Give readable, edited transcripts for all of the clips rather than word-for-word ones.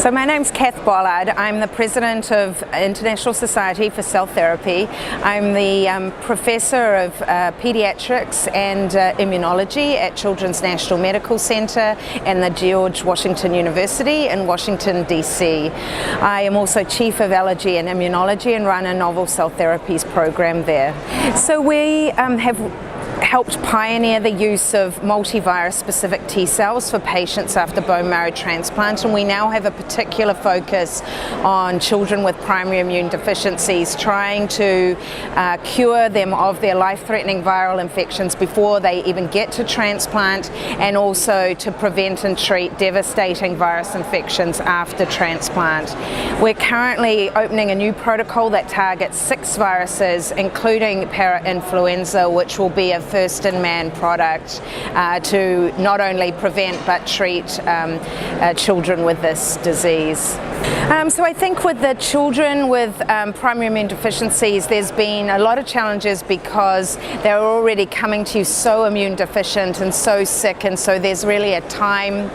So my name's Cath Bollard. I'm the President of International Society for Cell Therapy. I'm the Professor of Pediatrics and Immunology at Children's National Medical Center and the George Washington University in Washington, D.C. I am also Chief of Allergy and Immunology and run a novel cell therapies program there. So we have helped pioneer the use of multivirus specific T cells for patients after bone marrow transplant, and we now have a particular focus on children with primary immune deficiencies, trying to cure them of their life-threatening viral infections before they even get to transplant, and also to prevent and treat devastating virus infections after transplant. We're currently opening a new protocol that targets 6 viruses, including parainfluenza, which will be a first-in-man product to not only prevent but treat children with this disease. So I think with the children with primary immune deficiencies, there's been a lot of challenges because they're already coming to you so immune deficient and so sick, and so there's really a time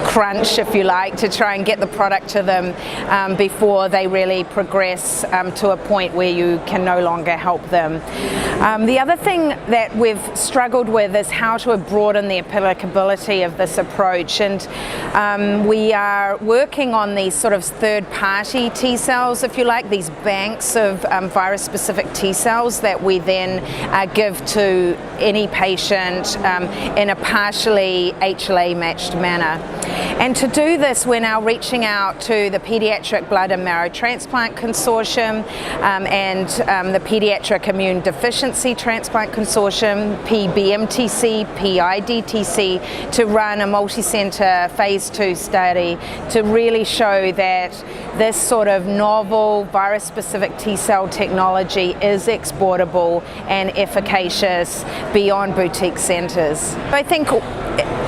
crunch, if you like, to try and get the product to them before they really progress to a point where you can no longer help them. The other thing that we've struggled with is how to broaden the applicability of this approach, and we are working on these sort of third-party T cells, if you like, these banks of virus-specific T cells that we then give to any patient in a partially HLA-matched manner. And to do this, we're now reaching out to the Pediatric Blood and Marrow Transplant Consortium and the Pediatric Immune Deficiency Transplant Consortium, PBMTC, PIDTC, to run a multi-center phase 2 study to really show that this sort of novel virus-specific T-cell technology is exportable and efficacious beyond boutique centers. I think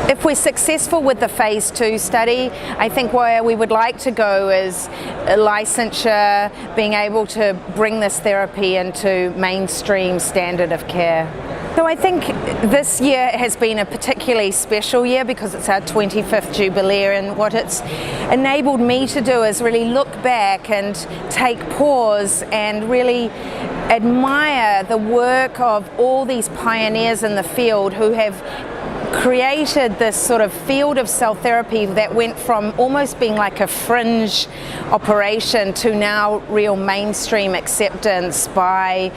if we're successful with the phase 2 study, I think where we would like to go is licensure, being able to bring this therapy into mainstream standard of care. So I think this year has been a particularly special year because it's our 25th jubilee, and what it's enabled me to do is really look back and take pause and really admire the work of all these pioneers in the field who have created this sort of field of cell therapy that went from almost being like a fringe operation to now real mainstream acceptance by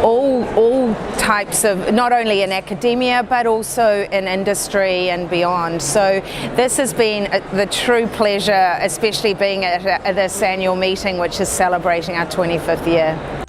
all types of, not only in academia but also in industry and beyond. So this has been the true pleasure, especially being at this annual meeting which is celebrating our 25th year.